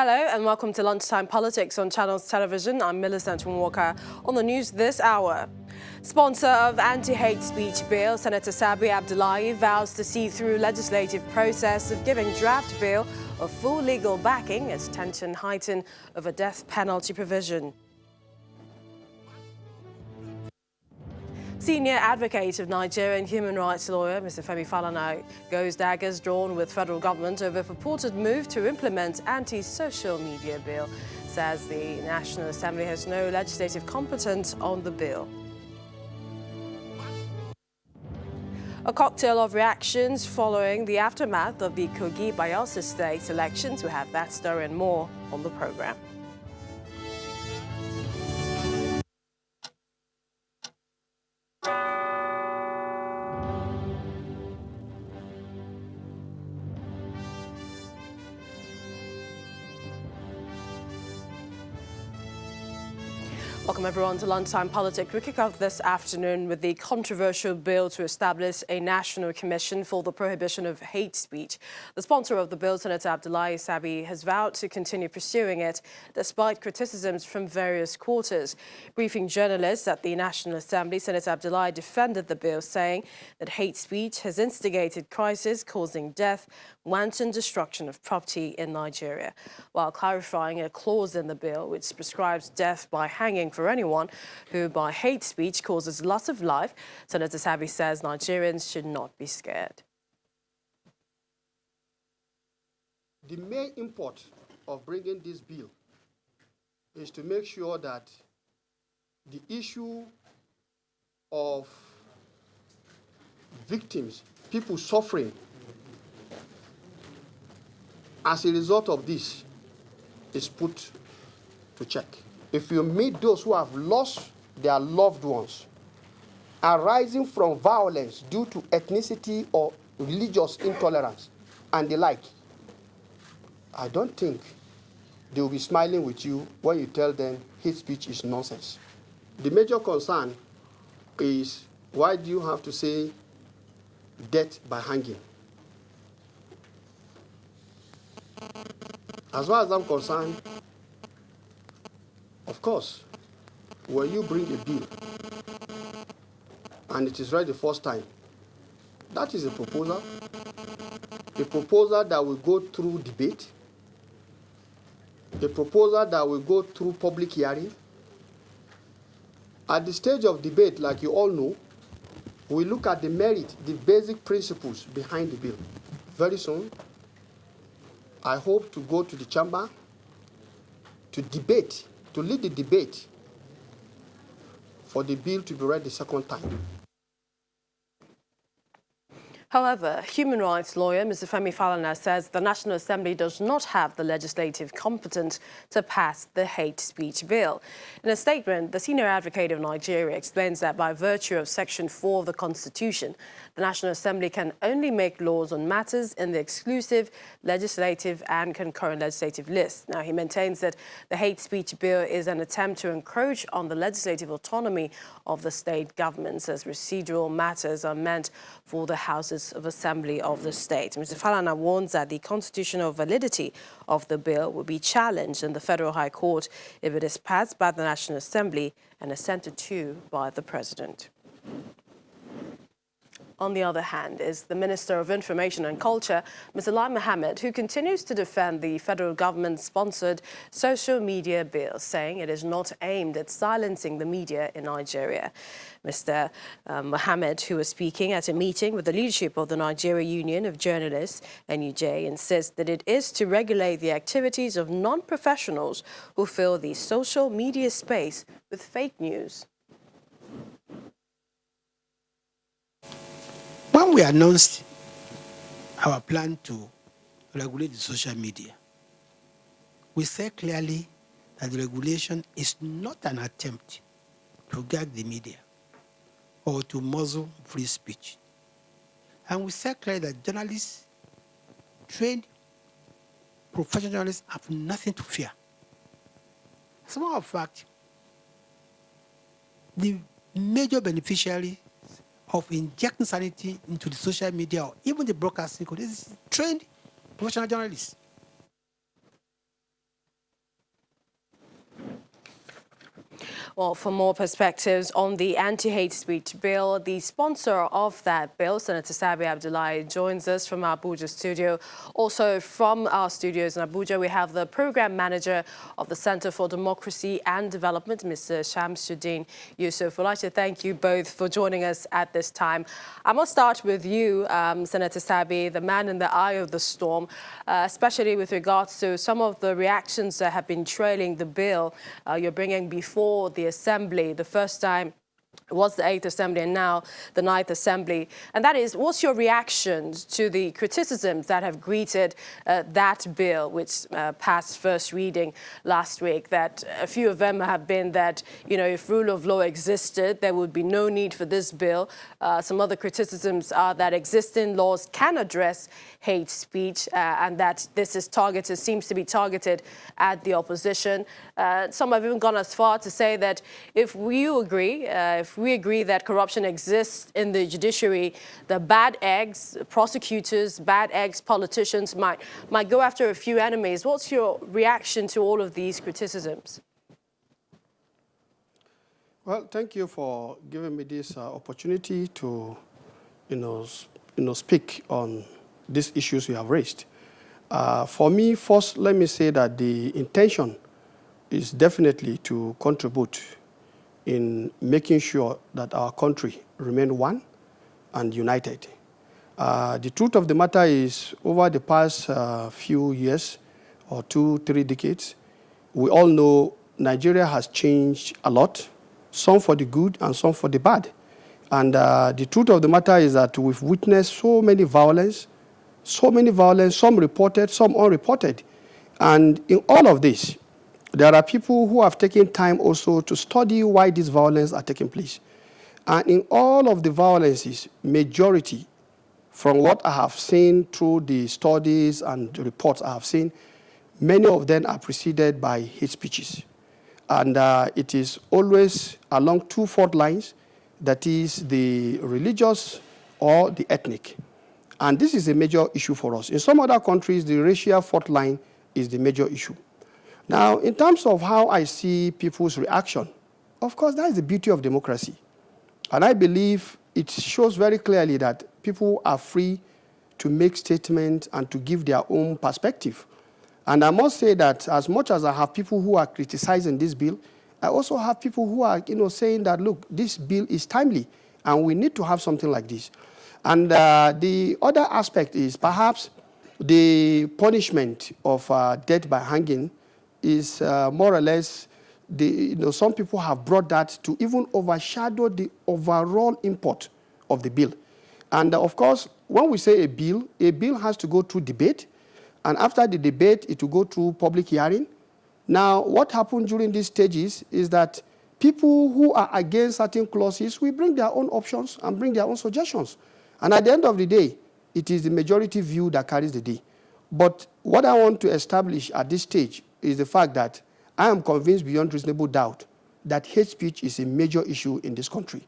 Hello and welcome to Lunchtime Politics on Channels Television. I'm Millicent Walker. On the news this hour, sponsor of anti-hate speech bill, Senator Sabi Abdullahi vows to see through legislative process of giving draft bill a full legal backing as tension heighten over death penalty provision. Senior advocate of Nigerian human rights lawyer Mr. Femi Falana goes daggers drawn with federal government over purported move to implement anti-social media bill. Says the National Assembly has no legislative competence on the bill. A cocktail of reactions following the aftermath of the Kogi Bayelsa state elections. We have that story and more on the program. Welcome everyone to Lunchtime Politics. We kick off this afternoon with the controversial bill to establish a national commission for the prohibition of hate speech. The sponsor of the bill, Senator Abdullahi Sabi, has vowed to continue pursuing it despite criticisms from various quarters. Briefing journalists at the National Assembly, Senator Abdullahi defended the bill, saying that hate speech has instigated crisis causing death, wanton destruction of property in Nigeria, while clarifying a clause in the bill which prescribes death by hanging for anyone who, by hate speech, causes loss of life. Senator Sabi says Nigerians should not be scared. The main import of bringing this bill is to make sure that the issue of victims, people suffering as a result of this, is put to check. If you meet those who have lost their loved ones arising from violence due to ethnicity or religious intolerance and the like, I don't think they will be smiling with you when you tell them hate speech is nonsense. The major concern is, why do you have to say death by hanging? As far as I'm concerned, of course, when you bring a bill and it is read the first time, that is a proposal that will go through debate, a proposal that will go through public hearing. At the stage of debate, like you all know, we look at the merit, the basic principles behind the bill. Very soon, I hope to go to the chamber to debate, to lead the debate for the bill to be read the second time. However, human rights lawyer Mr. Femi Falana says the National Assembly does not have the legislative competence to pass the hate speech bill. In a statement, the senior advocate of Nigeria explains that by virtue of Section 4 of the Constitution, the National Assembly can only make laws on matters in the exclusive legislative and concurrent legislative list. Now, he maintains that the hate speech bill is an attempt to encroach on the legislative autonomy of the state governments, as procedural matters are meant for the houses of assembly of the state. Mr. Falana warns that the constitutional validity of the bill will be challenged in the Federal High Court if it is passed by the National Assembly and assented to by the President. On the other hand, is the Minister of Information and Culture, Mr. Lai Mohammed, who continues to defend the federal government-sponsored social media bill, saying it is not aimed at silencing the media in Nigeria. Mr. Mohammed, who was speaking at a meeting with the leadership of the Nigeria Union of Journalists, NUJ, insists that it is to regulate the activities of non-professionals who fill the social media space with fake news. When we announced our plan to regulate the social media, we said clearly that the regulation is not an attempt to gag the media or to muzzle free speech. And we said clearly that journalists, trained professional journalists, have nothing to fear. As a matter of fact, the major beneficiary of injecting sanity into the social media or even the broadcasting code is trained professional journalists. Well, for more perspectives on the anti-hate speech bill, the sponsor of that bill, Senator Sabi Abdullahi, joins us from our Abuja studio. Also from our studios in Abuja, we have the program manager of the Center for Democracy and Development, Mr. Shamsuddin Yusuf. We'd like to thank you both for joining us at this time. I must start with you, Senator Sabi, the man in the eye of the storm, especially with regards to some of the reactions that have been trailing the bill you're bringing before the Assembly. The first time was the 8th Assembly and now the 9th Assembly. And that is, what's your reaction to the criticisms that have greeted that bill, which passed first reading last week? That a few of them have been that, you know, if rule of law existed, there would be no need for this bill. Some other criticisms are that existing laws can address hate speech and that this is targeted, seems to be targeted at the opposition. Some have even gone as far to say that if we agree that corruption exists in the judiciary, the bad eggs, prosecutors, bad eggs, politicians might go after a few enemies. What's your reaction to all of these criticisms? Well, thank you for giving me this opportunity to, speak on these issues you have raised. For me, first, let me say that the intention is definitely to contribute in making sure that our country remain one and united. The truth of the matter is, over the past few years, or 2-3 decades, we all know Nigeria has changed a lot, some for the good and some for the bad. And the truth of the matter is that we've witnessed so many violence, some reported, some unreported. And in all of this, there are people who have taken time also to study why these violence are taking place. And in all of the violences, majority, from what I have seen through the studies and the reports I have seen, many of them are preceded by hate speeches. And it is always along 2 fault lines, that is the religious or the ethnic. And this is a major issue for us. In some other countries, the racial fault line is the major issue. Now, in terms of how I see people's reaction, of course, that is the beauty of democracy. And I believe it shows very clearly that people are free to make statements and to give their own perspective. And I must say that as much as I have people who are criticizing this bill, I also have people who are, saying that, look, this bill is timely and we need to have something like this. And the other aspect is perhaps the punishment of death by hanging is more or less, some people have brought that to even overshadow the overall import of the bill. And of course, when we say a bill has to go through debate, and after the debate, it will go through public hearing. Now, what happened during these stages is that people who are against certain clauses will bring their own options and bring their own suggestions. And at the end of the day, it is the majority view that carries the day. But what I want to establish at this stage is the fact that I am convinced beyond reasonable doubt that hate speech is a major issue in this country.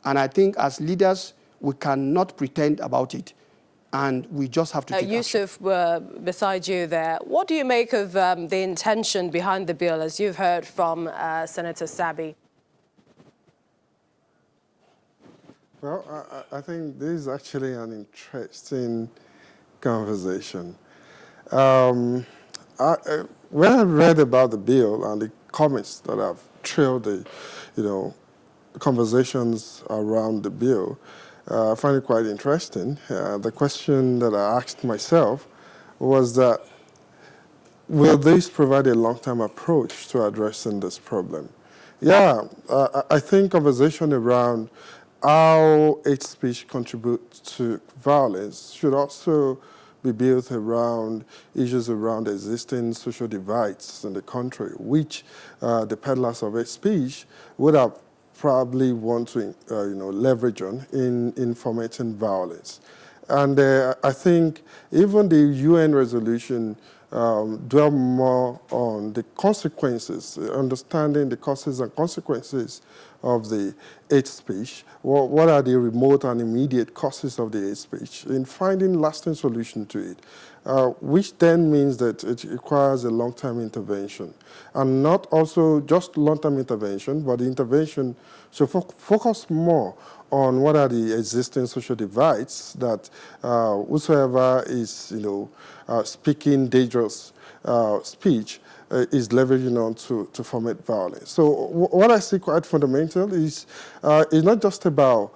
And I think as leaders, we cannot pretend about it. And we just have to take Yusuf, beside you there, what do you make of the intention behind the bill, as you've heard from Senator Sabi? Well, I think this is actually an interesting conversation. When I read about the bill and the comments that have trailed the, conversations around the bill, I find it quite interesting. The question that I asked myself was that, will this provide a long-term approach to addressing this problem? Yeah, I think conversation around how hate speech contributes to violence should also be built around issues around existing social divides in the country, which the peddlers of hate speech would have probably want to leverage on in fomenting violence. And I think even the UN resolution dwell more on the consequences, understanding the causes and consequences of the hate speech. What are the remote and immediate causes of the hate speech? In finding lasting solution to it. which then means that it requires a long-term intervention. And not also just long-term intervention, but the intervention should focus more on what are the existing social divides that whosoever is, speaking dangerous speech is leveraging on to foment violence. So what I see quite fundamental is not just about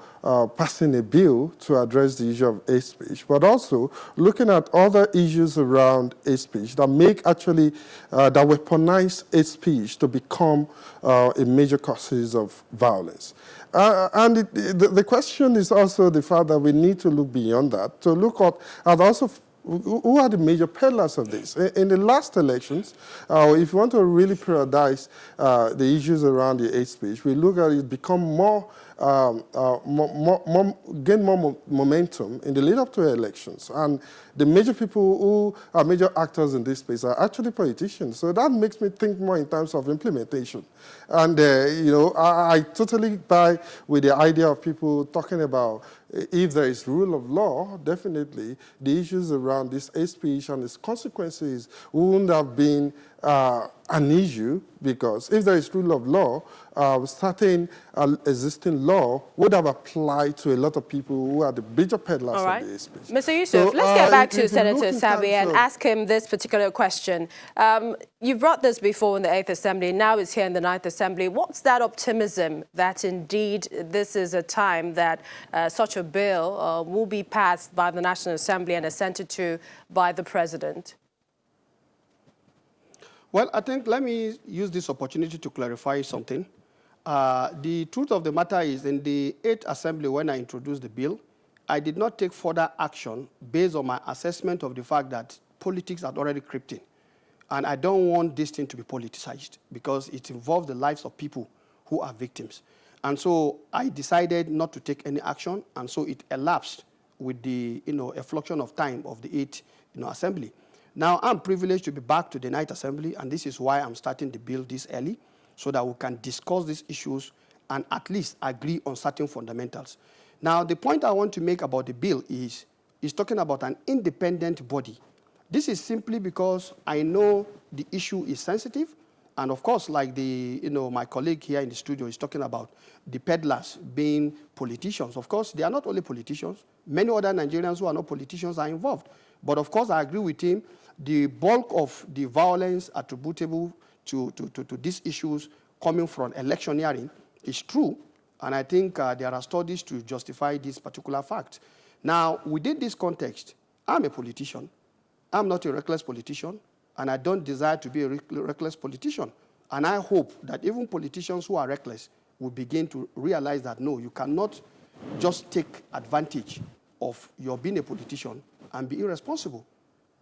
passing a bill to address the issue of hate speech, but also looking at other issues around hate speech that make actually, that weaponize hate speech to become a major causes of violence. And the question is also the fact that we need to look beyond that, to look at also who are the major peddlers of this? In the last elections, if you want to really prioritize the issues around the hate speech, we look at it become gain more momentum in the lead up to elections. And the major people who are major actors in this space are actually politicians. So that makes me think more in terms of implementation. And, I totally buy with the idea of people talking about if there is rule of law, definitely the issues around this hate speech and its consequences wouldn't have been an issue, because if there is rule of law, certain existing law would have applied to a lot of people who are the major peddlers of the hate speech. Mr. Yusuf, let's get back to Senator Sabi and ask him this particular question. You brought this before in the 8th Assembly, now it's here in the 9th Assembly. What's that optimism that indeed this is a time that such a bill will be passed by the National Assembly and assented to by the President? Well, I think let me use this opportunity to clarify something. The truth of the matter is, in the 8th Assembly, when I introduced the bill, I did not take further action based on my assessment of the fact that politics had already crept in. And I don't want this thing to be politicized, because it involves the lives of people who are victims. And so I decided not to take any action, and so it elapsed with the effluxion of time of the 8th Assembly. Now, I'm privileged to be back to the 9th Assembly, and this is why I'm starting the bill this early, so that we can discuss these issues and at least agree on certain fundamentals. Now, the point I want to make about the bill is talking about an independent body. This is simply because I know the issue is sensitive, and of course, like my colleague here in the studio is talking about the peddlers being politicians. Of course, they are not only politicians. Many other Nigerians who are not politicians are involved. But of course, I agree with him. The bulk of the violence attributable to these issues coming from electioneering is true, and I think there are studies to justify this particular fact. Now, within this context, I'm a politician. I'm not a reckless politician, and I don't desire to be a reckless politician. And I hope that even politicians who are reckless will begin to realize that, no, you cannot just take advantage of your being a politician and be irresponsible.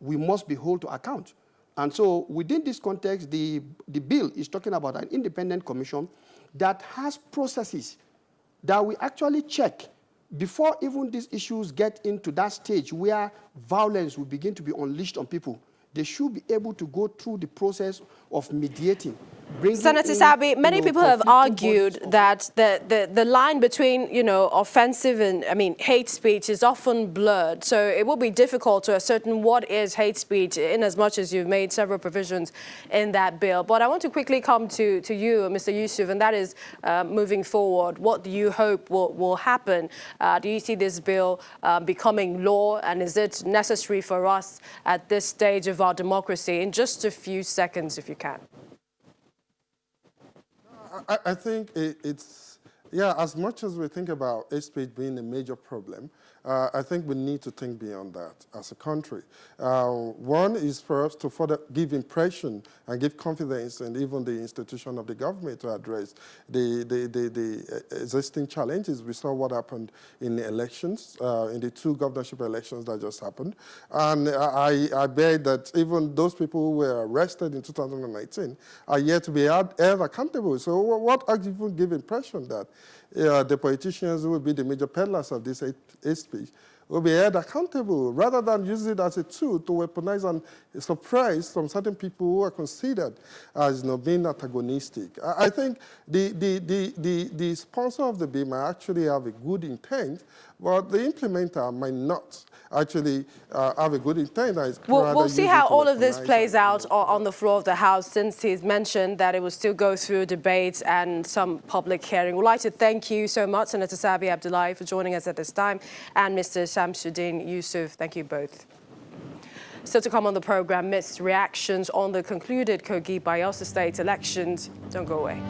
We must be held to account. And so within this context, the bill is talking about an independent commission that has processes that we actually check before even these issues get into that stage where violence will begin to be unleashed on people. They should be able to go through the process of mediating. Senator Sabi, many people have argued that the line between, offensive and, hate speech is often blurred. So it will be difficult to ascertain what is hate speech, in as much as you've made several provisions in that bill. But I want to quickly come to you, Mr. Yusuf, and that is moving forward. What do you hope will happen? Do you see this bill becoming law, and is it necessary for us at this stage of our democracy? In just a few seconds, if you can. I think it's, as much as we think about hate speech being a major problem, I think we need to think beyond that as a country. One is for us to further give impression and give confidence and even the institution of the government to address the existing challenges. We saw what happened in the elections, in the 2 governorship elections that just happened. And I bet that even those people who were arrested in 2019 are yet to be held accountable. So what even give impression that the politicians who will be the major peddlers of this hate speech will be held accountable, rather than use it as a tool to weaponize and suppress some certain people who are considered as being antagonistic. I think the sponsor of the bill might actually have a good intent, but the implementer might not actually have a good intent. We'll see how all of this plays out on the floor of the House, since he's mentioned that it will still go through debates and some public hearing. We'd like to thank you so much, Senator Sabi Abdullahi, for joining us at this time, and Mr. Shamsuddin Yusuf. Thank you both. Still to come on the program, mixed reactions on the concluded Kogi Bayelsa State elections. Don't go away.